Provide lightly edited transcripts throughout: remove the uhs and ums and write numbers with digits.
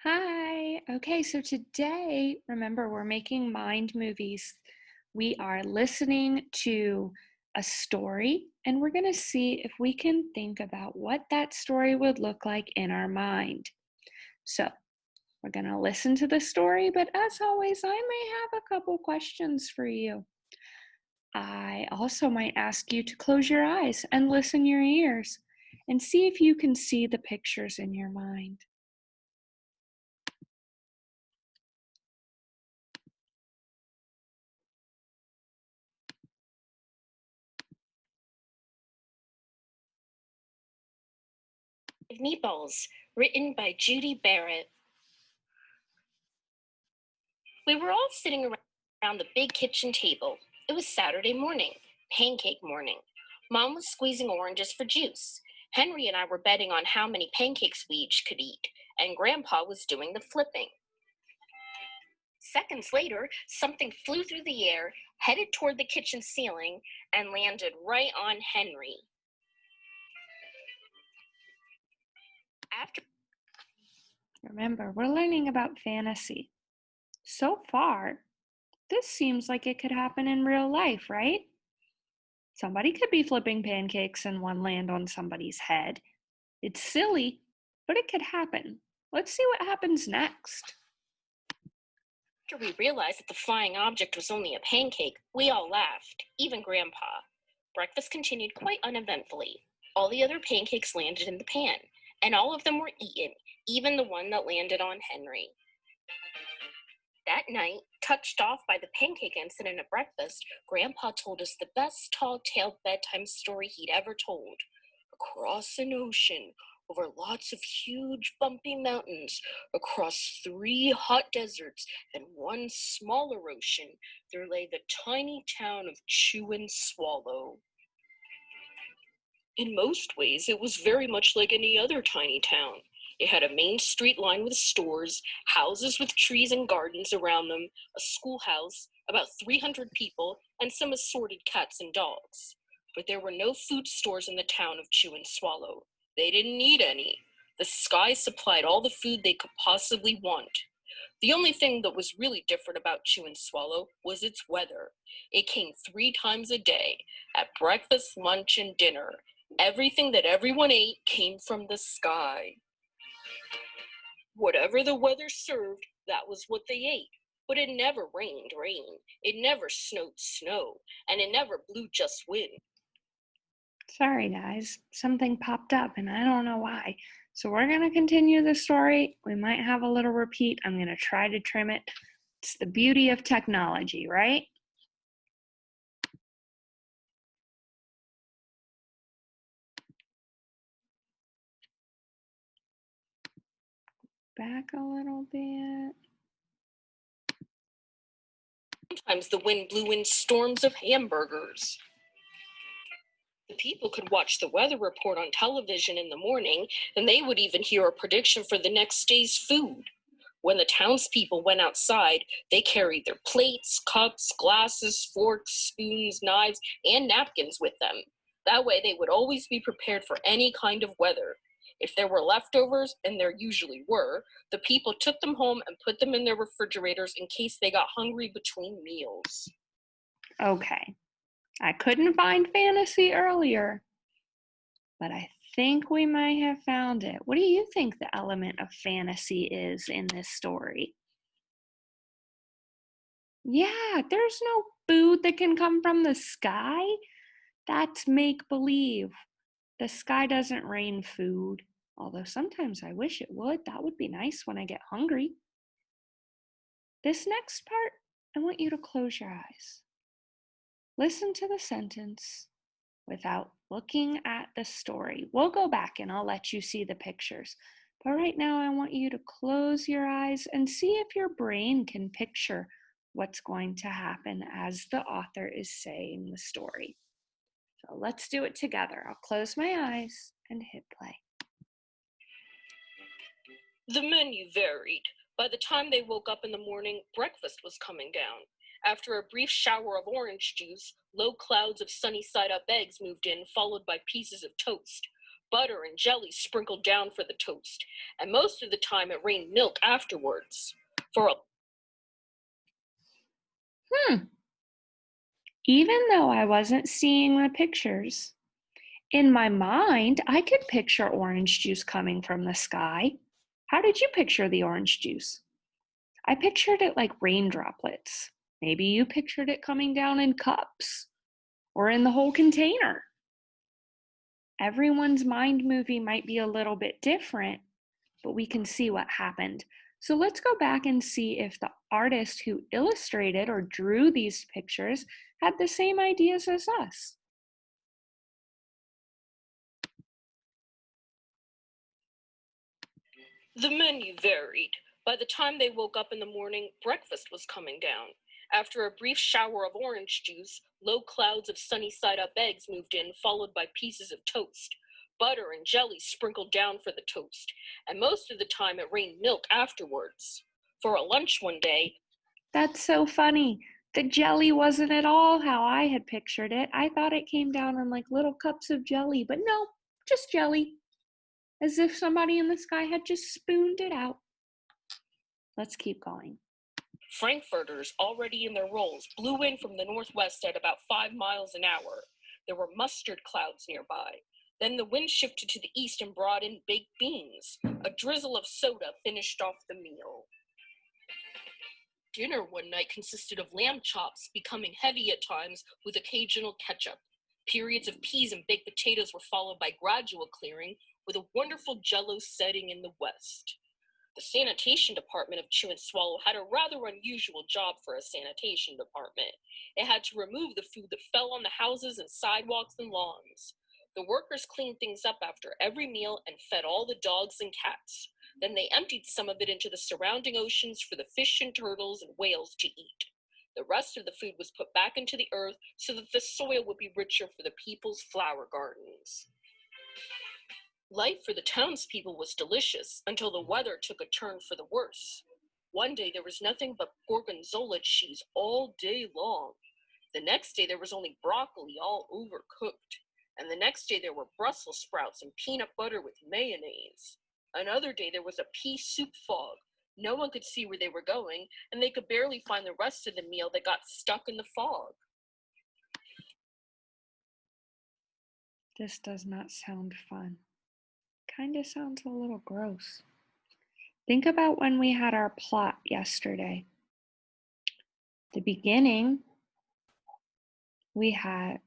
Hi. Okay, so today, remember, we're making mind movies. We are listening to a story, and we're going to see if we can think about what that story would look like in our mind. So, we're going to listen to the story, but as always, I may have a couple questions for you. I also might ask you to close your eyes and listen your ears and see if you can see the pictures in your mind. Meatballs, written by Judy Barrett. We were all sitting around the big kitchen table. It was Saturday morning, pancake morning. Mom was squeezing oranges for juice. Henry and I were betting on how many pancakes we each could eat, and Grandpa was doing the flipping. Seconds later, something flew through the air, headed toward the kitchen ceiling, and landed right on Henry. After Remember, we're learning about fantasy. So far, this seems like it could happen in real life, right? Somebody could be flipping pancakes and one land on somebody's head. It's silly, but it could happen. Let's see what happens next. After we realized that the flying object was only a pancake, we all laughed, even Grandpa. Breakfast continued quite uneventfully. All the other pancakes landed in the pan, and all of them were eaten, even the one that landed on Henry. That night, touched off by the pancake incident at breakfast, Grandpa told us the best tall-tale bedtime story he'd ever told. Across an ocean, over lots of huge bumpy mountains, across 3 hot deserts and 1 smaller ocean, there lay the tiny town of Chew and Swallow. In most ways, it was very much like any other tiny town. It had a main street lined with stores, houses with trees and gardens around them, a schoolhouse, about 300 people, and some assorted cats and dogs. But there were no food stores in the town of Chew and Swallow. They didn't need any. The sky supplied all the food they could possibly want. The only thing that was really different about Chew and Swallow was its weather. It came 3 times a day, at breakfast, lunch, and dinner. Everything that everyone ate came from the sky. Whatever the weather served, that was what they ate. But it never rained rain, it never snowed snow, and it never blew just wind. Sorry, guys. Something popped up and I don't know why. So we're going to continue the story. We might have a little repeat. I'm going to try to trim it. It's the beauty of technology, right? Back a little bit. Sometimes the wind blew in storms of hamburgers. The people could watch the weather report on television in the morning, and they would even hear a prediction for the next day's food. When the townspeople went outside, they carried their plates, cups, glasses, forks, spoons, knives, and napkins with them. That way they would always be prepared for any kind of weather. If there were leftovers, and there usually were, the people took them home and put them in their refrigerators in case they got hungry between meals. Okay. I couldn't find fantasy earlier, but I think we might have found it. What do you think the element of fantasy is in this story? Yeah, there's no food that can come from the sky. That's make believe. The sky doesn't rain food, although sometimes I wish it would. That would be nice when I get hungry. This next part, I want you to close your eyes. Listen to the sentence without looking at the story. We'll go back and I'll let you see the pictures. But right now, I want you to close your eyes and see if your brain can picture what's going to happen as the author is saying the story. So let's do it together. I'll close my eyes and hit play. The menu varied. By the time they woke up in the morning, breakfast was coming down. After a brief shower of orange juice, low clouds of sunny-side-up eggs moved in, followed by pieces of toast. butter and jelly sprinkled down for the toast, and most of the time it rained milk afterwards. For a Even though I wasn't seeing the pictures, in my mind, I could picture orange juice coming from the sky. How did you picture the orange juice? I pictured it like rain droplets. Maybe you pictured it coming down in cups or in the whole container. Everyone's mind movie might be a little bit different, but we can see what happened. So let's go back and see if the artist who illustrated or drew these pictures had the same ideas as us. The menu varied. By the time they woke up in the morning, breakfast was coming down. After a brief shower of orange juice, low clouds of sunny side up eggs moved in, followed by pieces of toast. Butter and jelly sprinkled down for the toast, and most of the time it rained milk afterwards. For a lunch one day, That's so funny. The jelly wasn't at all how I had pictured it. I thought it came down in like little cups of jelly, but no, just jelly. As if somebody in the sky had just spooned it out. Let's keep going. Frankfurters, already in their rolls, blew in from the northwest at about 5 miles an hour. There were mustard clouds nearby. Then the wind shifted to the east and brought in baked beans. A drizzle of soda finished off the meal. Dinner one night consisted of lamb chops, becoming heavy at times with occasional ketchup. Periods of peas and baked potatoes were followed by gradual clearing, with a wonderful jello setting in the west. The sanitation department of Chew and Swallow had a rather unusual job for a sanitation department. It had to remove the food that fell on the houses and sidewalks and lawns. The workers cleaned things up after every meal and fed all the dogs and cats. Then they emptied some of it into the surrounding oceans for the fish and turtles and whales to eat. The rest of the food was put back into the earth so that the soil would be richer for the people's flower gardens. Life for the townspeople was delicious until the weather took a turn for the worse. One day there was nothing but gorgonzola cheese all day long. The next day there was only broccoli all overcooked. And the next day there were Brussels sprouts and peanut butter with mayonnaise. Another day there was a pea soup fog. No one could see where they were going, and they could barely find the rest of the meal that got stuck in the fog. This does not sound fun. Kinda sounds a little gross. Think about when we had our plot yesterday. The beginning, we had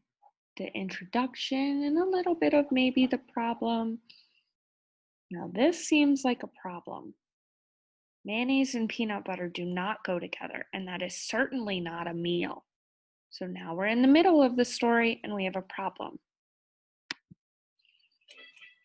the introduction and a little bit of maybe the problem. Now, this seems like a problem. Mayonnaise and peanut butter do not go together, and that is certainly not a meal. So now we're in the middle of the story and we have a problem.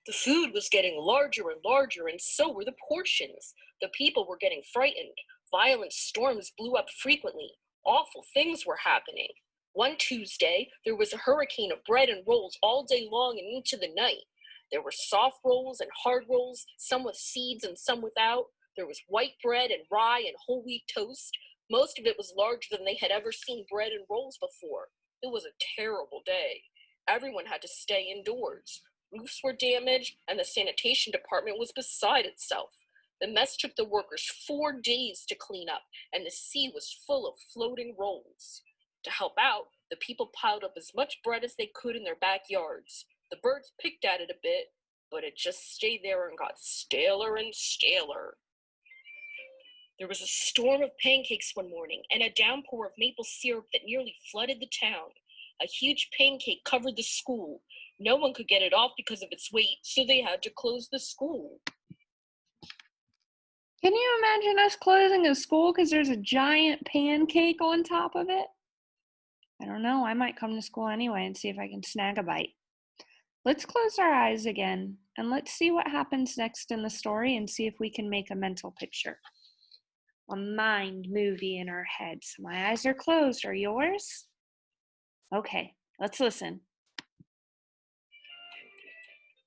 The food was getting larger and larger, and so were the portions. The people were getting frightened. Violent storms blew up frequently. Awful things were happening. One Tuesday, there was a hurricane of bread and rolls all day long and into the night. There were soft rolls and hard rolls, some with seeds and some without. There was white bread and rye and whole wheat toast. Most of it was larger than they had ever seen bread and rolls before. It was a terrible day. Everyone had to stay indoors. Roofs were damaged, and the sanitation department was beside itself. The mess took the workers 4 days to clean up, and the sea was full of floating rolls. To help out, the people piled up as much bread as they could in their backyards. The birds picked at it a bit, but it just stayed there and got staler and staler. There was a storm of pancakes one morning, and a downpour of maple syrup that nearly flooded the town. A huge pancake covered the school. No one could get it off because of its weight, so they had to close the school. Can you imagine us closing a school because there's a giant pancake on top of it? I don't know. I might come to school anyway and see if I can snag a bite. Let's close our eyes again and let's see what happens next in the story and see if we can make a mental picture. A mind movie in our heads. My eyes are closed. Are yours? Okay, let's listen.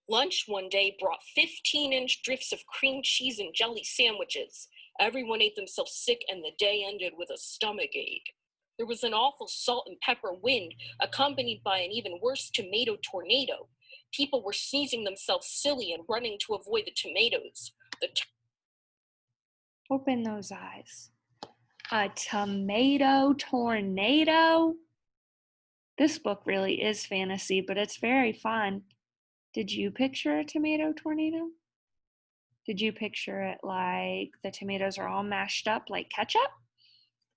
Lunch one day brought 15-inch drifts of cream cheese and jelly sandwiches. Everyone ate themselves sick, and the day ended with a stomach ache. There was an awful salt and pepper wind, accompanied by an even worse tomato tornado. People were sneezing themselves silly and running to avoid the tomatoes. Open those eyes. A tomato tornado? This book really is fantasy, but it's very fun. Did you picture a tomato tornado? Did you picture it like the tomatoes are all mashed up like ketchup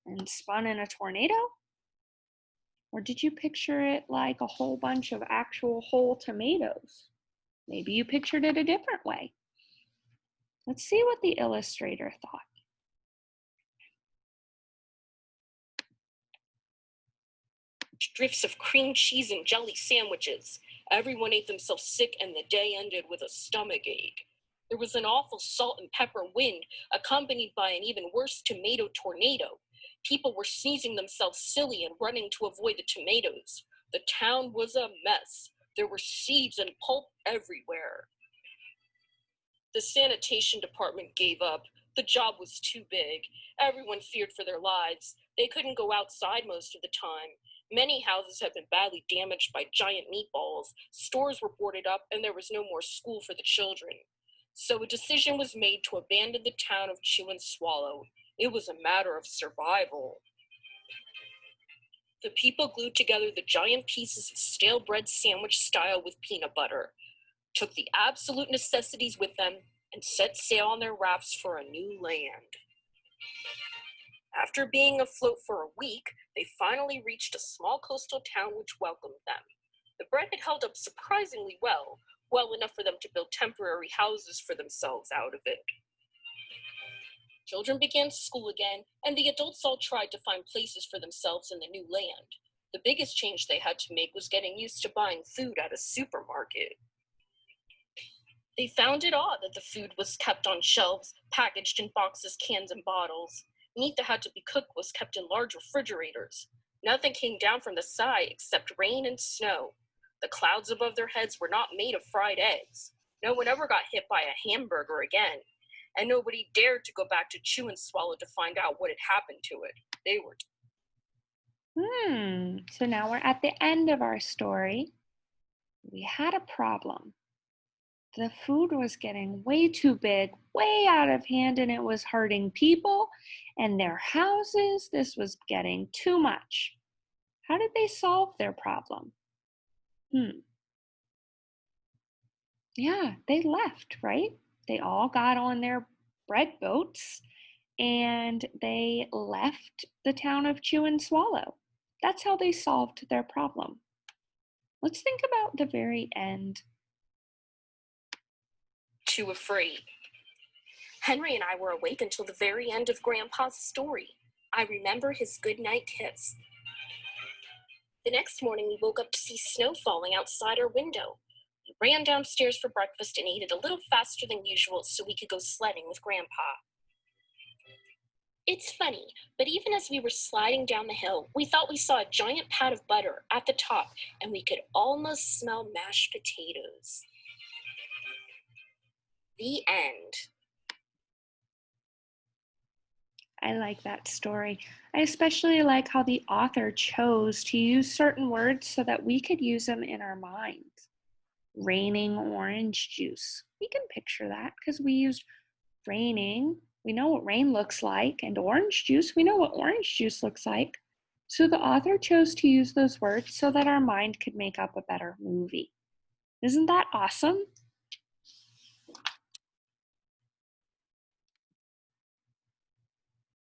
and spun in a tornado? Or did you picture it like a whole bunch of actual whole tomatoes? Maybe you pictured it a different way. Let's see what the illustrator thought. Drifts of cream cheese and jelly sandwiches. Everyone ate themselves sick, and the day ended with a stomach ache. There was an awful salt and pepper wind, accompanied by an even worse tomato tornado. People were sneezing themselves silly and running to avoid the tomatoes. The town was a mess. There were seeds and pulp everywhere. The sanitation department gave up. The job was too big. Everyone feared for their lives. They couldn't go outside most of the time. Many houses had been badly damaged by giant meatballs. Stores were boarded up, and there was no more school for the children. So a decision was made to abandon the town of Chew and Swallow. It was a matter of survival. The people glued together the giant pieces of stale bread sandwich style with peanut butter, took the absolute necessities with them, and set sail on their rafts for a new land. After being afloat for a week, they finally reached a small coastal town which welcomed them. The bread had held up surprisingly well enough for them to build temporary houses for themselves out of it. Children began school again, and the adults all tried to find places for themselves in the new land. The biggest change they had to make was getting used to buying food at a supermarket. They found it odd that the food was kept on shelves, packaged in boxes, cans, and bottles. Meat that had to be cooked was kept in large refrigerators. Nothing came down from the sky except rain and snow. The clouds above their heads were not made of fried eggs. No one ever got hit by a hamburger again, and nobody dared to go back to Chew and Swallow to find out what had happened to it. They were. So now we're at the end of our story. We had a problem. The food was getting way too big, way out of hand, and it was hurting people and their houses. This was getting too much. How did they solve their problem? Yeah, they left, right? They all got on their bread boats and they left the town of Chew and Swallow. That's how they solved their problem. Let's think about the very end. Too afraid. Henry and I were awake until the very end of Grandpa's story. I remember his goodnight kiss. The next morning, we woke up to see snow falling outside our window. We ran downstairs for breakfast and ate it a little faster than usual so we could go sledding with Grandpa. It's funny, but even as we were sliding down the hill, we thought we saw a giant pat of butter at the top, and we could almost smell mashed potatoes. The end. I like that story. I especially like how the author chose to use certain words so that we could use them in our minds. Raining orange juice. We can picture that because we used raining. We know what rain looks like, and orange juice, we know what orange juice looks like. So the author chose to use those words so that our mind could make up a better movie. Isn't that awesome?